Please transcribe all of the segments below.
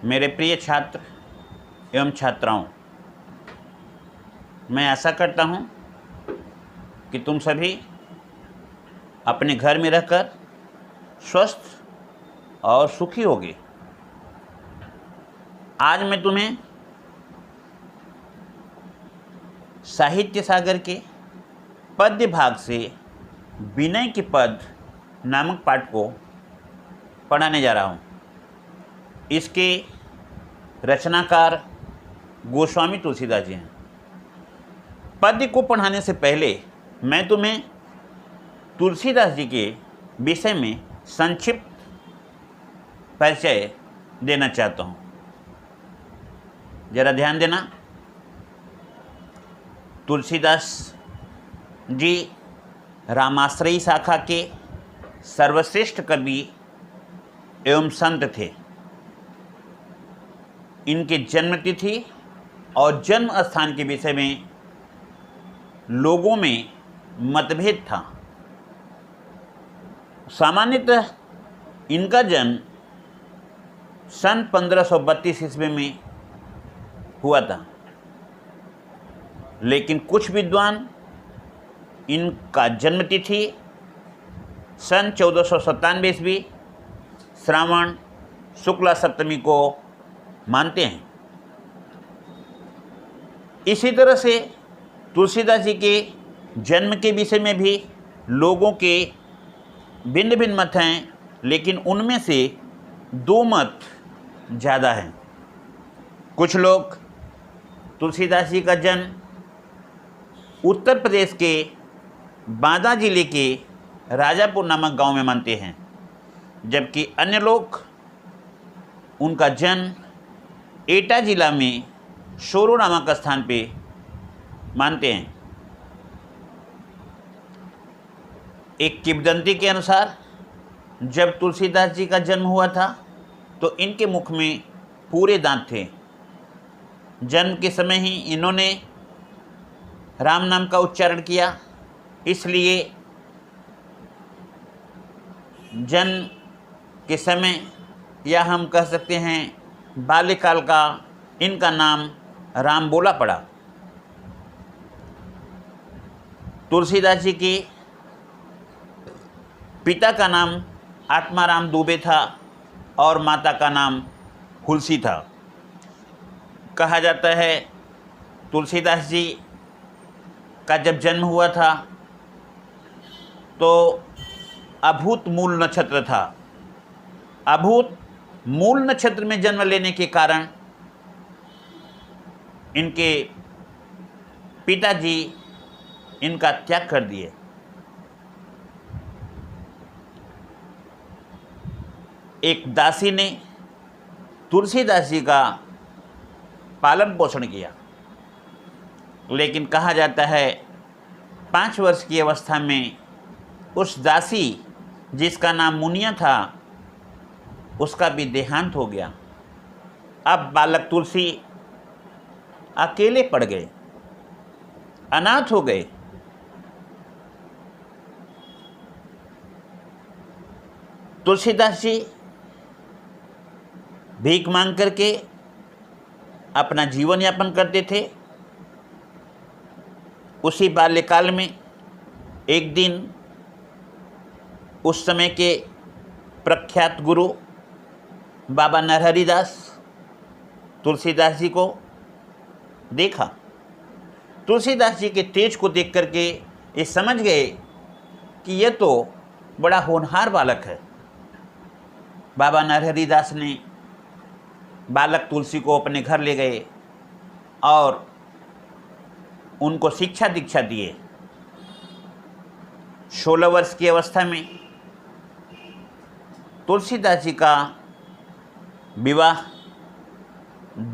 मेरे प्रिय छात्र एवं छात्राओं, मैं आशा करता हूँ कि तुम सभी अपने घर में रहकर स्वस्थ और सुखी होगे। आज मैं तुम्हें साहित्य सागर के पद्य भाग से विनय के पद नामक पाठ को पढ़ाने जा रहा हूँ। इसके रचनाकार गोस्वामी तुलसीदास जी हैं। पद्य को पढ़ाने से पहले मैं तुम्हें तुलसीदास जी के विषय में संक्षिप्त परिचय देना चाहता हूँ। जरा ध्यान देना। तुलसीदास जी रामाश्रयी शाखा के सर्वश्रेष्ठ कवि एवं संत थे। इनके जन्म तिथि और जन्म स्थान के विषय में लोगों में मतभेद था। सामान्यतः इनका जन्म सन 1532 ईस्वी में हुआ था, लेकिन कुछ विद्वान इनका जन्म तिथि सन 1497 ईस्वी श्रावण शुक्ला सप्तमी को मानते हैं। इसी तरह से तुलसीदास जी के जन्म के विषय में भी लोगों के भिन्न भिन्न मत हैं, लेकिन उनमें से दो मत ज़्यादा हैं। कुछ लोग तुलसीदास जी का जन्म उत्तर प्रदेश के बांदा जिले के राजापुर नामक गांव में मानते हैं, जबकि अन्य लोग उनका जन्म एटा जिला में शोरो नामक स्थान पे मानते हैं। एक किंवदंती के अनुसार जब तुलसीदास जी का जन्म हुआ था तो इनके मुख में पूरे दांत थे। जन्म के समय ही इन्होंने राम नाम का उच्चारण किया, इसलिए जन्म के समय या हम कह सकते हैं बाल्यकाल का इनका नाम राम बोला पड़ा। तुलसीदास जी के पिता का नाम आत्माराम दुबे था और माता का नाम हुलसी था। कहा जाता है तुलसीदास जी का जब जन्म हुआ था तो अभूत मूल नक्षत्र था। अभूत मूल नक्षत्र में जन्म लेने के कारण इनके पिताजी इनका त्याग कर दिए। एक दासी ने तुलसीदास जी का पालन पोषण किया, लेकिन कहा जाता है 5 वर्ष की अवस्था में उस दासी जिसका नाम मुनिया था उसका भी देहांत हो गया। अब बालक तुलसी अकेले पड़ गए, अनाथ हो गए। तुलसीदास जी भीख मांग करके अपना जीवन यापन करते थे। उसी बाल्यकाल में एक दिन उस समय के प्रख्यात गुरु बाबा नरहरि दास तुलसीदास जी को देखा। तुलसीदास जी के तेज को देख करके ये समझ गए कि यह तो बड़ा होनहार बालक है। बाबा नरहरि दास ने बालक तुलसी को अपने घर ले गए और उनको शिक्षा दीक्षा दिए। 16 वर्ष की अवस्था में तुलसीदास जी का विवाह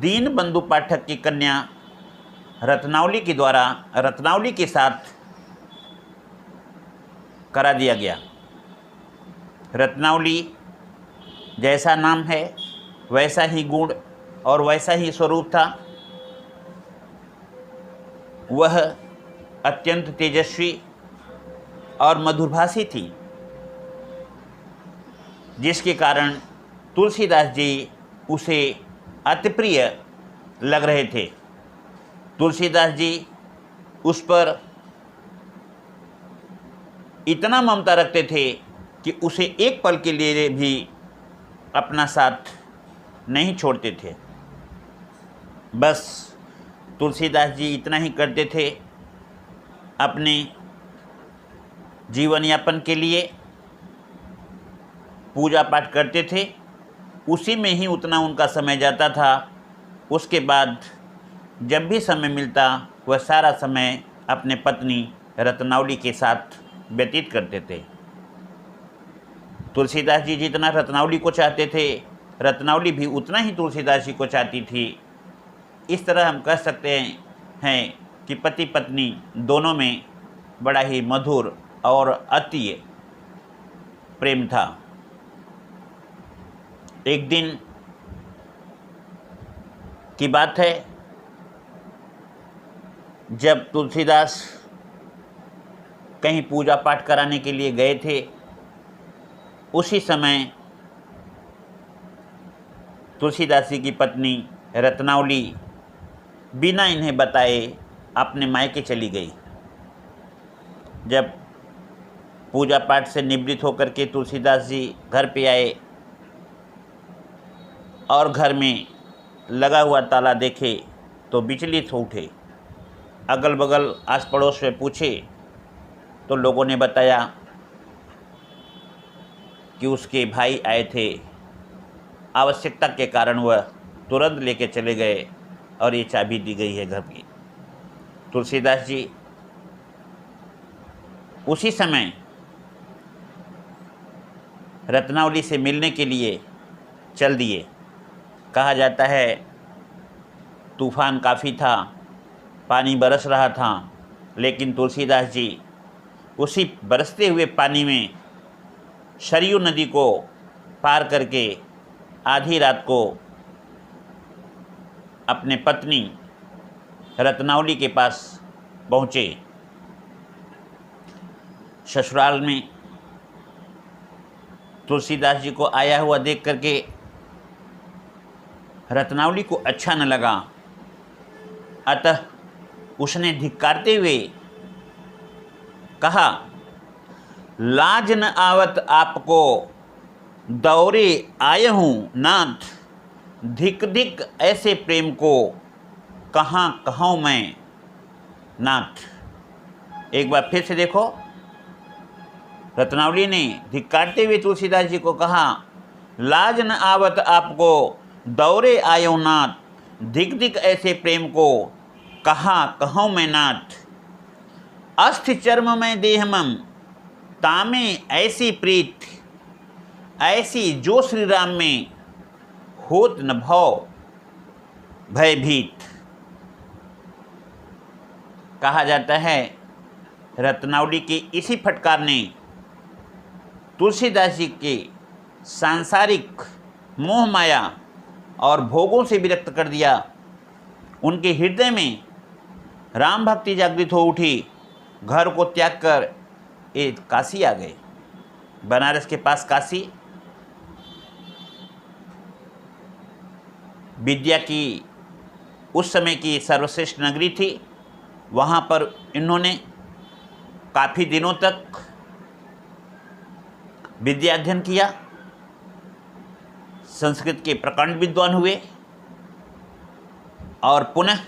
दीन बंधु पाठक की कन्या रत्नावली के साथ करा दिया गया। रत्नावली जैसा नाम है वैसा ही गुण और वैसा ही स्वरूप था। वह अत्यंत तेजस्वी और मधुरभाषी थी, जिसके कारण तुलसीदास जी उसे अति प्रिय लग रहे थे। तुलसीदास जी उस पर इतना ममता रखते थे कि उसे एक पल के लिए भी अपना साथ नहीं छोड़ते थे। बस तुलसीदास जी इतना ही करते थे, अपने जीवन यापन के लिए पूजा पाठ करते थे, उसी में ही उतना उनका समय जाता था। उसके बाद जब भी समय मिलता वह सारा समय अपने पत्नी रत्नावली के साथ व्यतीत करते थे। तुलसीदास जी जितना रत्नावली को चाहते थे, रत्नावली भी उतना ही तुलसीदास जी को चाहती थी। इस तरह हम कह सकते हैं कि पति पत्नी दोनों में बड़ा ही मधुर और अति प्रेम था। एक दिन की बात है, जब तुलसीदास कहीं पूजा पाठ कराने के लिए गए थे, उसी समय तुलसीदास जी की पत्नी रत्नावली बिना इन्हें बताए अपने मायके चली गई। जब पूजा पाठ से निवृत्त होकर के तुलसीदास जी घर पे आए और घर में लगा हुआ ताला देखे तो विचलित हो उठे। अगल बगल आस पड़ोस में पूछे तो लोगों ने बताया कि उसके भाई आए थे, आवश्यकता के कारण वह तुरंत लेके चले गए और ये चाबी दी गई है घर की। तुलसीदास जी उसी समय रत्नावली से मिलने के लिए चल दिए। कहा जाता है तूफान काफ़ी था, पानी बरस रहा था, लेकिन तुलसीदास जी उसी बरसते हुए पानी में सरयू नदी को पार करके आधी रात को अपने पत्नी रत्नावली के पास पहुँचे। ससुराल में तुलसीदास जी को आया हुआ देख करके रत्नावली को अच्छा न लगा, अतः उसने धिक्कारते हुए कहा, लाज न आवत आपको दौरे आए हूँ नाथ, धिक धिक ऐसे प्रेम को कहाँ कहूँ मैं नाथ। एक बार फिर से देखो, रत्नावली ने धिक्कारते हुए तुलसीदास जी को कहा, लाज न आवत आपको दौरे आयो नाथ, धिक धिक ऐसे प्रेम को कहाँ कहूँ मैं नाथ। अस्थि चर्म में देहमम तामे ऐसी प्रीत, ऐसी जो श्री राम में होत न भव भयभीत। कहा जाता है रत्नावली के इसी फटकार ने तुलसीदास जी के सांसारिक मोह माया और भोगों से विरक्त कर दिया। उनके हृदय में राम भक्ति जागृत हो उठी। घर को त्याग कर ये काशी आ गए। बनारस के पास काशी विद्या की उस समय की सर्वश्रेष्ठ नगरी थी। वहाँ पर इन्होंने काफ़ी दिनों तक विद्या अध्ययन किया, संस्कृत के प्रकांड विद्वान हुए और पुनः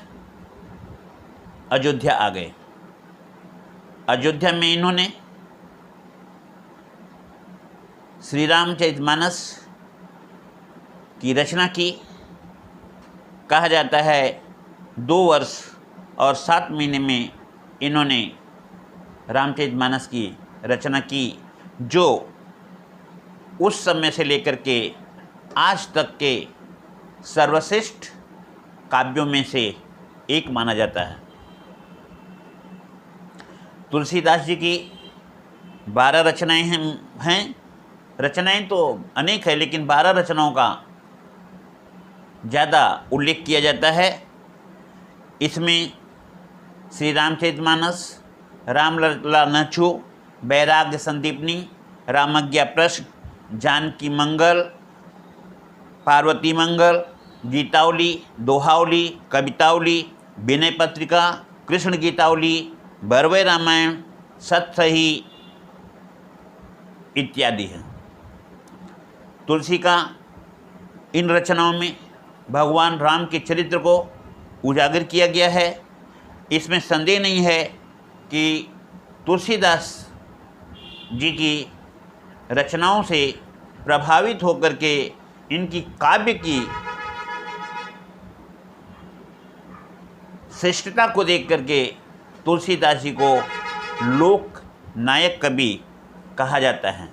अयोध्या आ गए। अयोध्या में इन्होंने श्री रामचरितमानस की रचना की। कहा जाता है 2 वर्ष और 7 महीने में इन्होंने रामचरितमानस की रचना की, जो उस समय से लेकर के आज तक के सर्वश्रेष्ठ काव्यों में से एक माना जाता है। तुलसीदास जी की 12 रचनाएं हैं। रचनाएं तो अनेक है, लेकिन 12 रचनाओं का ज़्यादा उल्लेख किया जाता है। इसमें श्री रामचरितमानस, रामलला नछु, वैराग्य संदीपनी, रामज्ञा प्रश्न, जानकी मंगल, पार्वती मंगल, गीतावली, दोहावली, कवितावली, विनय पत्रिका, कृष्ण गीतावली, बरवे रामायण, सतसही इत्यादि है। तुलसी का इन रचनाओं में भगवान राम के चरित्र को उजागर किया गया है। इसमें संदेह नहीं है कि तुलसीदास जी की रचनाओं से प्रभावित होकर के इनकी काव्य की श्रेष्ठता को देख करके तुलसीदास जी को लोक नायक कवि कहा जाता है।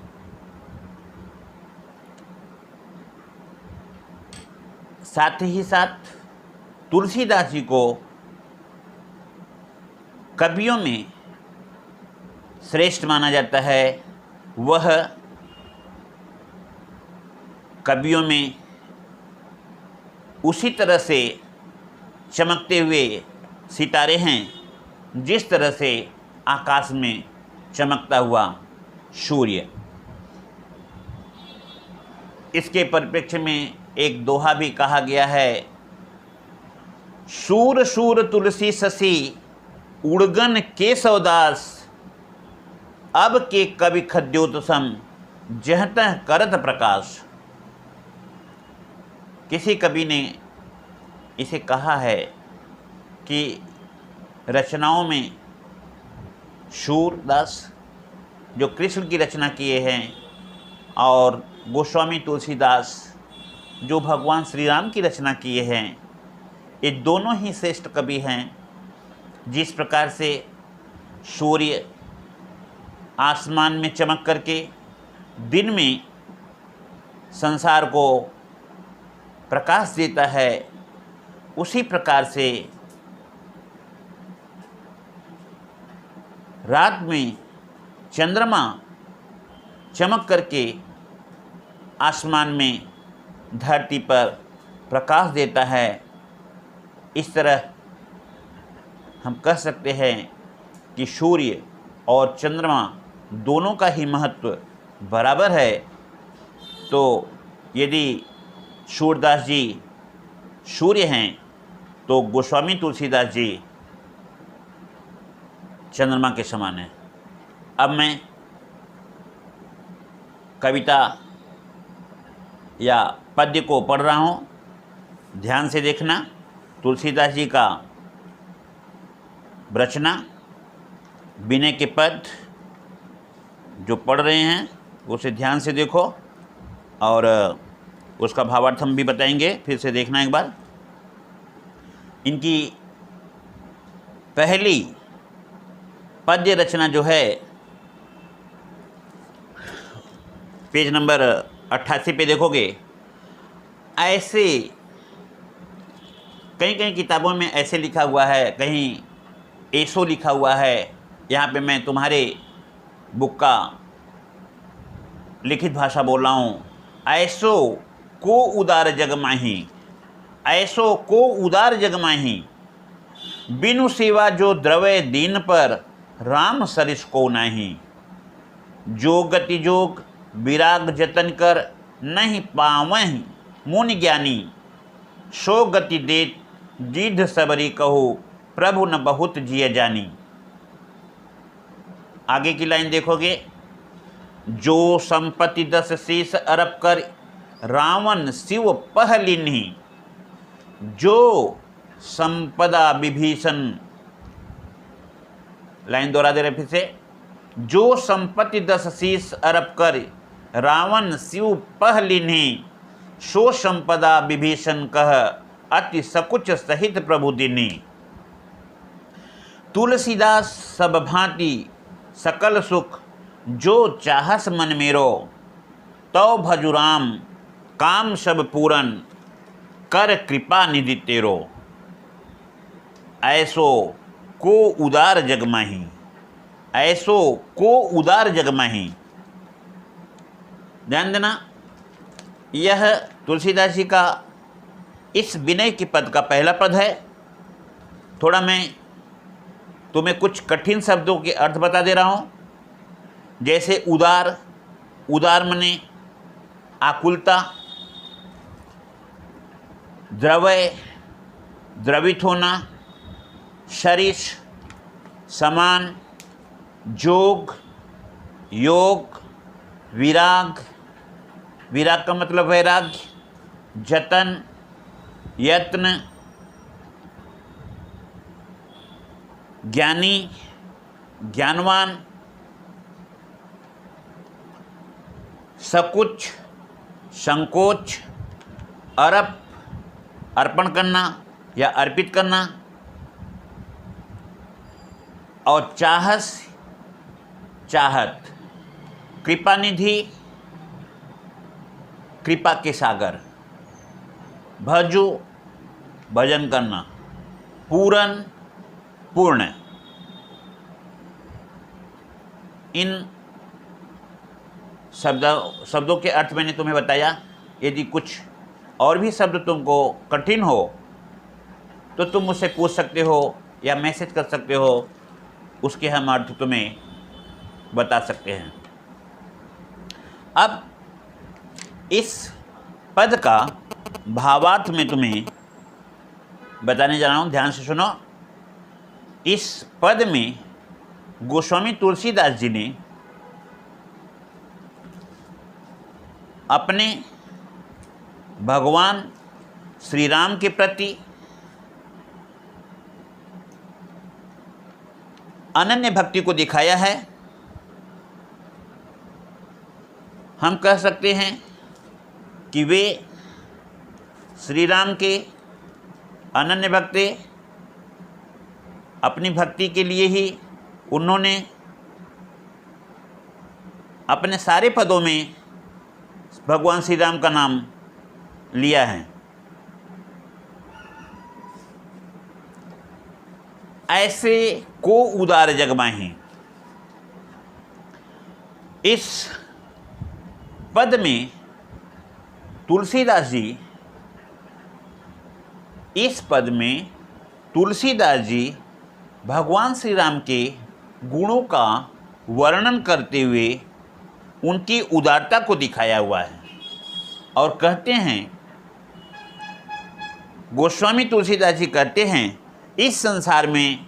साथ ही साथ तुलसीदास जी को कवियों में श्रेष्ठ माना जाता है। वह कवियों में उसी तरह से चमकते हुए सितारे हैं जिस तरह से आकाश में चमकता हुआ सूर्य। इसके परिप्रेक्ष्य में एक दोहा भी कहा गया है, सूर सूर तुलसी शशि उड़गन केशवदास, अब के कवि खद्योतसम जहतः करत प्रकाश। किसी कवि ने इसे कहा है कि रचनाओं में सूरदास जो कृष्ण की रचना किए हैं और गोस्वामी तुलसीदास जो भगवान श्री राम की रचना किए हैं, ये दोनों ही श्रेष्ठ कवि हैं। जिस प्रकार से सूर्य आसमान में चमक करके दिन में संसार को प्रकाश देता है, उसी प्रकार से रात में चंद्रमा चमक करके आसमान में धरती पर प्रकाश देता है। इस तरह हम कह सकते हैं कि सूर्य और चंद्रमा दोनों का ही महत्व बराबर है। तो यदि सूरदास जी सूर्य हैं तो गोस्वामी तुलसीदास जी चंद्रमा के समान हैं। अब मैं कविता या पद्य को पढ़ रहा हूँ, ध्यान से देखना। तुलसीदास जी का रचना विनय के पद जो पढ़ रहे हैं उसे ध्यान से देखो और उसका भावार्थ हम भी बताएंगे, फिर से देखना एक बार। इनकी पहली पद्य रचना जो है पेज नंबर 88 पे देखोगे, ऐसे कहीं किताबों में ऐसे लिखा हुआ है, कहीं ऐसो लिखा हुआ है। यहाँ पे मैं तुम्हारे बुक का लिखित भाषा बोल रहा हूँ। ऐसो को उदार जग माही, ऐसो को उदार जग माही, बिनु सेवा जो द्रवय दीन पर राम सरिस को नाही। जो गति जोग विराग जतन कर नहीं पावहि मुनि ज्ञानी, सो गति देत जीध सबरी कहो प्रभु न बहुत जिय जानी। आगे की लाइन देखोगे, जो संपत्ति 10 शीश अरब कर रावण शिव पहलिन्ही, जो संपदा विभीषण, लाइन दोहरा दे रहे फिर से, जो संपत्ति 10 शीश अरब कर रावण शिव पहलिन्ही, सो संपदा विभीषण कह अति सकुच सहित प्रभु दिनी। तुलसीदास सब भांति सकल सुख जो चाहस मन मेरो, तो भजुराम काम सब पूरन कर कृपा निधि तेरो। ऐसो को उदार जग माही, ऐसो को उदार जग माही। ध्यान देना, यह तुलसीदास जी का इस विनय के पद का पहला पद है। थोड़ा मैं तुम्हें कुछ कठिन शब्दों के अर्थ बता दे रहा हूँ। जैसे उदार, उदार मने आकुलता, द्रव्य, द्रवित होना, सरिष, समान, जोग, योग, विराग, विराग का मतलब वैराग्य, जतन, यत्न, ज्ञानी, ज्ञानवान, सकुच, संकोच, अर्प, अर्पण करना या अर्पित करना, और चाहस, चाहत, कृपा निधि, कृपा के सागर, भजो, भजन करना, पूरन, पूर्ण। इन शब्दों के अर्थ मैंने तुम्हें बताया। यदि कुछ और भी शब्द तुमको कठिन हो तो तुम मुझसे पूछ सकते हो या मैसेज कर सकते हो, उसके हम अर्थ तुम्हें बता सकते हैं। अब इस पद का भावार्थ में तुम्हें बताने जा रहा हूँ, ध्यान से सुनो। इस पद में गोस्वामी तुलसीदास जी ने अपने भगवान श्री राम के प्रति अनन्य भक्ति को दिखाया है। हम कह सकते हैं कि वे श्री राम के अनन्य भक्त, अपनी भक्ति के लिए ही उन्होंने अपने सारे पदों में भगवान श्री राम का नाम लिया है। ऐसे को उदार जग माहि, इस पद में तुलसीदास जी, इस पद में तुलसीदास जी भगवान श्री राम के गुणों का वर्णन करते हुए उनकी उदारता को दिखाया हुआ है। और कहते हैं, गोस्वामी तुलसीदास जी कहते हैं, इस संसार में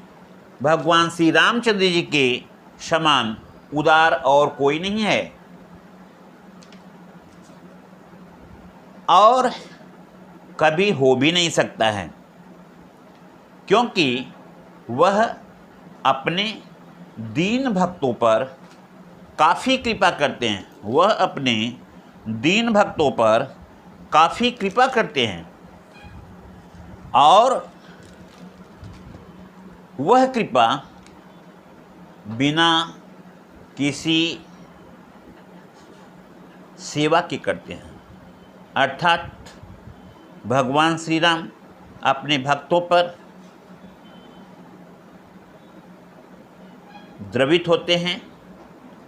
भगवान श्री रामचंद्र जी के समान उदार और कोई नहीं है, और कभी हो भी नहीं सकता है, क्योंकि वह अपने दीन भक्तों पर काफ़ी कृपा करते हैं। वह अपने दीन भक्तों पर काफ़ी कृपा करते हैं, और वह कृपा बिना किसी सेवा के करते हैं। अर्थात भगवान श्री राम अपने भक्तों पर द्रवित होते हैं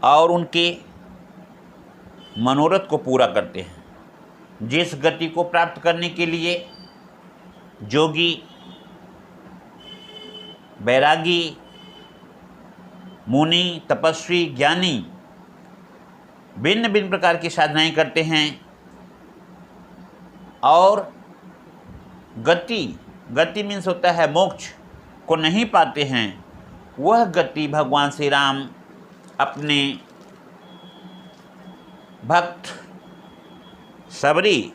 और उनके मनोरथ को पूरा करते हैं। जिस गति को प्राप्त करने के लिए जोगी, बैरागी, मुनि, तपस्वी, ज्ञानी भिन्न भिन्न प्रकार की साधनाएं करते हैं, और गति मीन्स होता है मोक्ष को नहीं पाते हैं, वह गति भगवान श्री राम अपने भक्त सबरी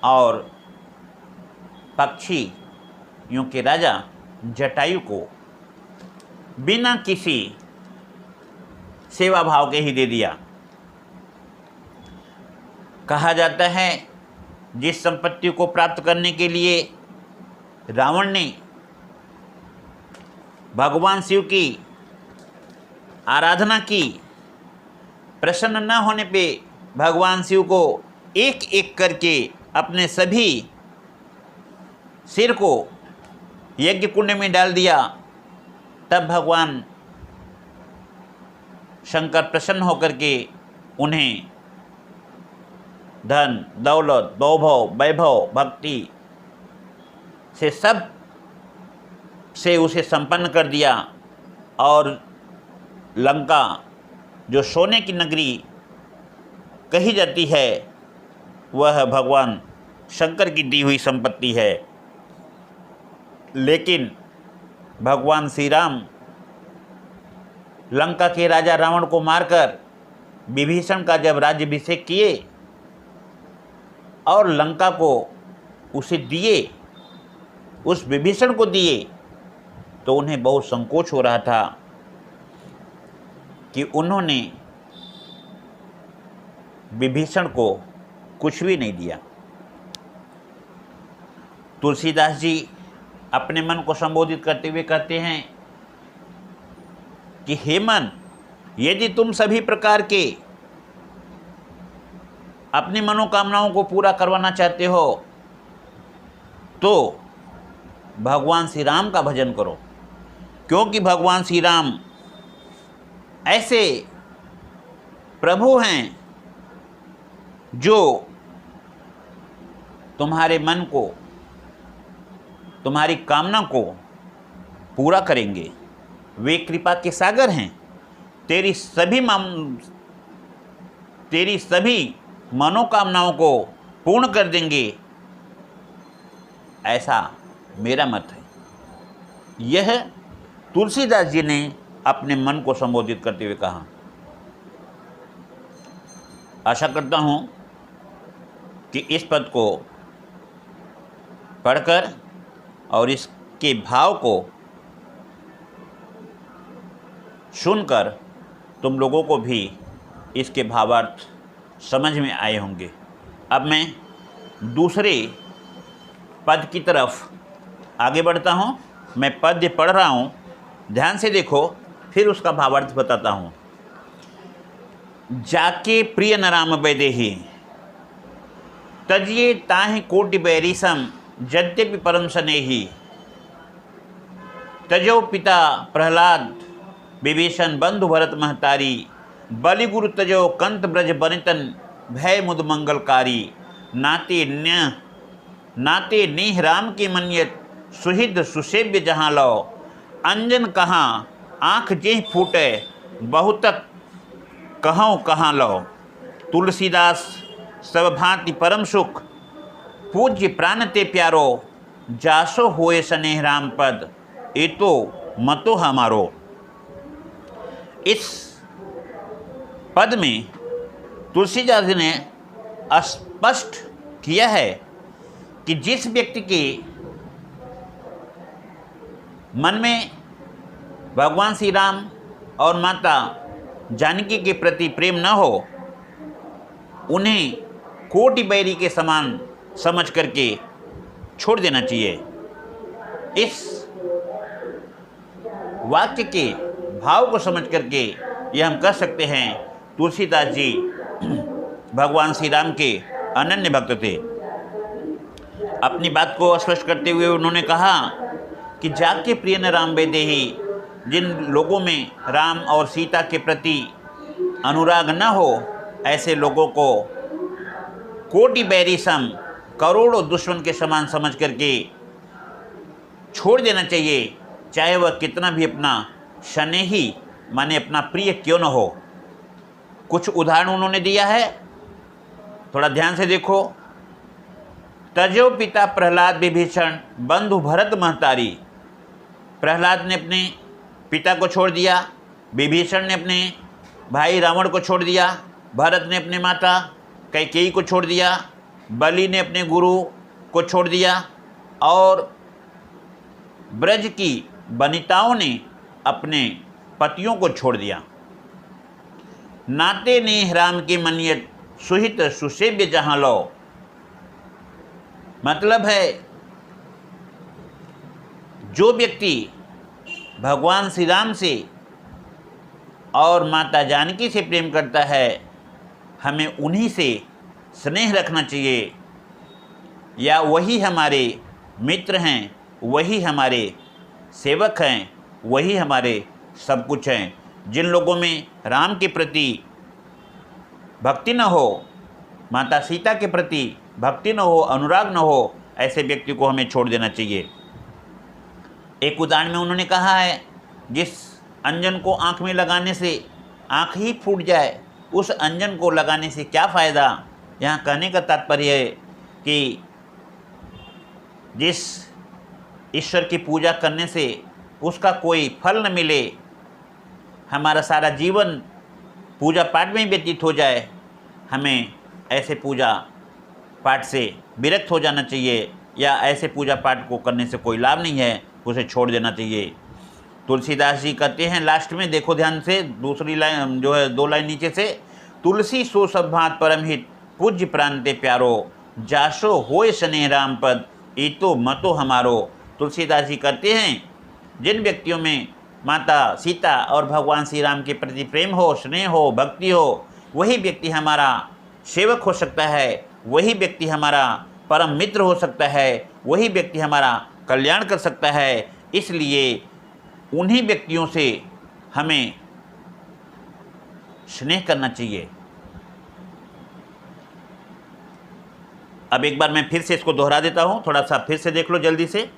और पक्षियों के राजा जटायु को बिना किसी सेवा भाव के ही दे दिया। कहा जाता है, जिस संपत्ति को प्राप्त करने के लिए रावण ने भगवान शिव की आराधना की, प्रसन्न न होने पे भगवान शिव को एक एक करके अपने सभी सिर को यज्ञ कुंड में डाल दिया, तब भगवान शंकर प्रसन्न होकर के उन्हें धन, दौलत, वैभव, भक्ति से सब से उसे संपन्न कर दिया, और लंका जो सोने की नगरी कही जाती है, वह भगवान शंकर की दी हुई संपत्ति है। लेकिन भगवान श्री राम लंका के राजा रावण को मारकर विभीषण का जब राज्याभिषेक किए और लंका को उसे दिए, उस विभीषण को दिए, तो उन्हें बहुत संकोच हो रहा था कि उन्होंने विभीषण को कुछ भी नहीं दिया। तुलसीदास जी अपने मन को संबोधित करते हुए कहते हैं कि हे मन, यदि तुम सभी प्रकार के अपनी मनोकामनाओं को पूरा करवाना चाहते हो तो भगवान श्री राम का भजन करो, क्योंकि भगवान श्री राम ऐसे प्रभु हैं जो तुम्हारे मन को, तुम्हारी कामना को पूरा करेंगे। वे कृपा के सागर हैं, तेरी सभी मनोकामनाओं को पूर्ण कर देंगे, ऐसा मेरा मत है। यह तुलसीदास जी ने अपने मन को संबोधित करते हुए कहा। आशा करता हूँ कि इस पद को पढ़कर और इसके भाव को सुनकर तुम लोगों को भी इसके भावार्थ समझ में आए होंगे। अब मैं दूसरे पद की तरफ आगे बढ़ता हूँ। मैं पद्य पढ़ रहा हूँ, ध्यान से देखो, फिर उसका भावार्थ बताता हूँ। जाके प्रिय न राम वैदेही, तजिए ताहि कोटि बैरिसम, यद्यपि परम स्नेही। तजो पिता प्रहलाद विभीषण, बंधु भरत महतारी। बलिगुरु तजो कंत ब्रज बनितन, भय मुद मंगलकारी। नाते नेह राम के मनियत, सुहिद सुसेव्य जहाँ लो। अंजन कहाँ आँख जेह फूटे, बहुतक कहूँ कहाँ लो। तुलसीदास सब भांति परम सुख, पूज्य प्राण ते प्यारो। जासो होए स्नेह राम पद, ए तो मतो हमारो। इस पद में तुलसीदास जी ने स्पष्ट किया है कि जिस व्यक्ति के मन में भगवान श्री राम और माता जानकी के प्रति प्रेम न हो, उन्हें कोटि बैरी के समान समझ करके छोड़ देना चाहिए। इस वाक्य के भाव को समझ करके यह हम कह सकते हैं तुलसीदास जी भगवान श्री राम के अनन्य भक्त थे। अपनी बात को स्पष्ट करते हुए उन्होंने कहा कि जाके प्रिय न राम वैदेही, जिन लोगों में राम और सीता के प्रति अनुराग न हो, ऐसे लोगों को कोटि बैरी सम, करोड़ों दुश्मन के समान समझ करके छोड़ देना चाहिए, चाहे वह कितना भी अपना स्नेही माने अपना प्रिय क्यों न हो। कुछ उदाहरण उन्होंने दिया है, थोड़ा ध्यान से देखो। तजो पिता प्रहलाद विभीषण, बंधु भरत महतारी। प्रहलाद ने अपने पिता को छोड़ दिया, विभीषण ने अपने भाई रावण को छोड़ दिया, भरत ने अपने माता कैकेयी को छोड़ दिया, बलि ने अपने गुरु को छोड़ दिया और ब्रज की वनिताओं ने अपने पतियों को छोड़ दिया। नाते नेह राम के मनियत, सुहित सुसेव्य जहाँ लो। मतलब है जो व्यक्ति भगवान श्री राम से और माता जानकी से प्रेम करता है, हमें उन्हीं से स्नेह रखना चाहिए, या वही हमारे मित्र हैं, वही हमारे सेवक हैं, वही हमारे सब कुछ हैं। जिन लोगों में राम के प्रति भक्ति न हो, माता सीता के प्रति भक्ति न हो, अनुराग न हो, ऐसे व्यक्ति को हमें छोड़ देना चाहिए। एक उदाहरण में उन्होंने कहा है, जिस अंजन को आँख में लगाने से आँख ही फूट जाए, उस अंजन को लगाने से क्या फ़ायदा। यहाँ कहने का तात्पर्य है कि जिस ईश्वर की पूजा करने से उसका कोई फल न मिले, हमारा सारा जीवन पूजा पाठ में ही व्यतीत हो जाए, हमें ऐसे पूजा पाठ से विरक्त हो जाना चाहिए, या ऐसे पूजा पाठ को करने से कोई लाभ नहीं है, उसे छोड़ देना चाहिए। तुलसीदास जी कहते हैं लास्ट में, देखो ध्यान से, दूसरी लाइन जो है 2 लाइन नीचे से, तुलसी सो सब भांत परमहित पूज्य प्रांते प्यारो, जासो होय स्नेह राम पद ई तो मतो हमारो। तुलसीदास जी कहते हैं जिन व्यक्तियों में माता सीता और भगवान श्री राम के प्रति प्रेम हो, स्नेह हो, भक्ति हो, वही व्यक्ति हमारा सेवक हो सकता है, वही व्यक्ति हमारा परम मित्र हो सकता है, वही व्यक्ति हमारा कल्याण कर सकता है। इसलिए उन्हीं व्यक्तियों से हमें स्नेह करना चाहिए। अब एक बार मैं फिर से इसको दोहरा देता हूँ, थोड़ा सा फिर से देख लो जल्दी से,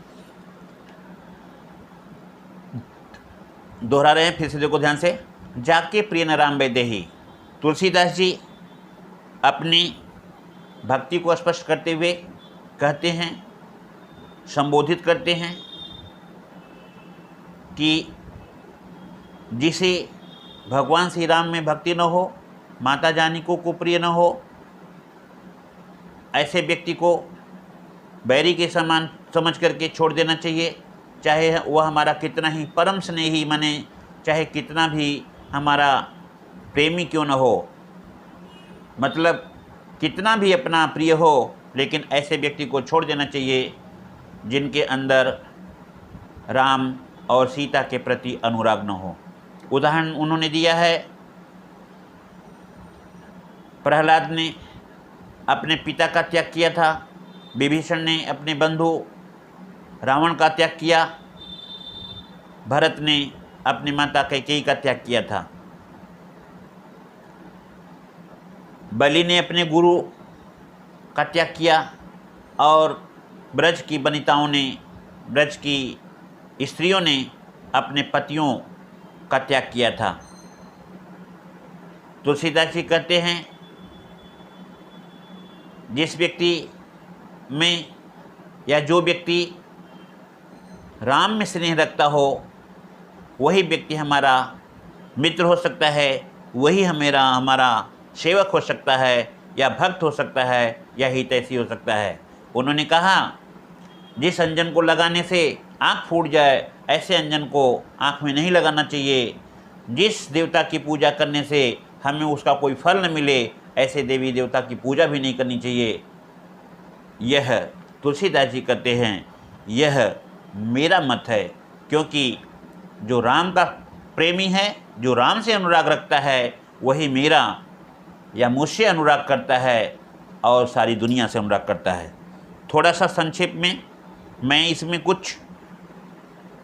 दोहरा रहे हैं, फिर से देखो ध्यान से। जाके प्रिय न राम वैदेही, तुलसीदास जी अपनी भक्ति को स्पष्ट करते हुए कहते हैं, संबोधित करते हैं कि जिसे भगवान श्री राम में भक्ति न हो, माता जानकी को प्रिय न हो, ऐसे व्यक्ति को बैरी के समान समझ करके छोड़ देना चाहिए, चाहे वह हमारा कितना ही परम स्नेही माने, चाहे कितना भी हमारा प्रेमी क्यों न हो, मतलब कितना भी अपना प्रिय हो, लेकिन ऐसे व्यक्ति को छोड़ देना चाहिए जिनके अंदर राम और सीता के प्रति अनुराग न हो। उदाहरण उन्होंने दिया है, प्रहलाद ने अपने पिता का त्याग किया था, विभीषण ने अपने बंधु रावण का त्याग किया, भरत ने अपनी माता कैकेयी का त्याग किया था, बलि ने अपने गुरु का त्याग किया, और ब्रज की वनिताओं ने, ब्रज की स्त्रियों ने अपने पतियों का त्याग किया था। तुलसीदास जी कहते हैं जिस व्यक्ति में या जो व्यक्ति राम में स्नेह रखता हो, वही व्यक्ति हमारा मित्र हो सकता है, वही हमारा सेवक हो सकता है, या भक्त हो सकता है, या हितैषी हो सकता है। उन्होंने कहा जिस अंजन को लगाने से आँख फूट जाए, ऐसे अंजन को आँख में नहीं लगाना चाहिए। जिस देवता की पूजा करने से हमें उसका कोई फल न मिले, ऐसे देवी देवता की पूजा भी नहीं करनी चाहिए। यह तुलसीदास जी कहते हैं, यह मेरा मत है, क्योंकि जो राम का प्रेमी है, जो राम से अनुराग रखता है, वही मेरा या मुझसे अनुराग करता है और सारी दुनिया से अनुराग करता है। थोड़ा सा संक्षेप में मैं इसमें कुछ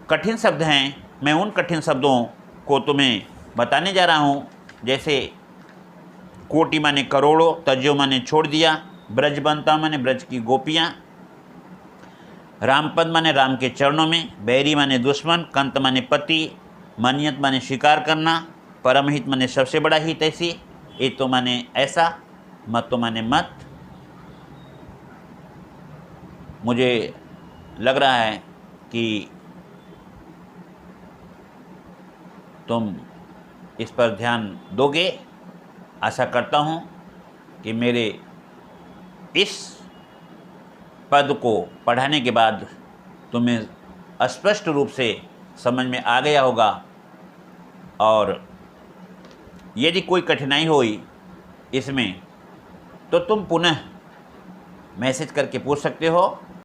कठिन शब्द हैं, मैं उन कठिन शब्दों को तुम्हें बताने जा रहा हूँ। जैसे कोटि माने करोड़ों, तज्जो माने छोड़ दिया, ब्रजबंता माने ब्रज की गोपियाँ, रामपद माने राम के चरणों में, बैरी माने दुश्मन, कंत माने पति, मनियत माने स्वीकार करना, परमहित माने सबसे बड़ा हित ऐसी, ये तो माने ऐसा, मत तो माने मत। मुझे लग रहा है कि तुम इस पर ध्यान दोगे। आशा करता हूँ कि मेरे इस पद को पढ़ाने के बाद तुम्हें स्पष्ट रूप से समझ में आ गया होगा, और यदि कोई कठिनाई हुई इसमें तो तुम पुनः मैसेज करके पूछ सकते हो।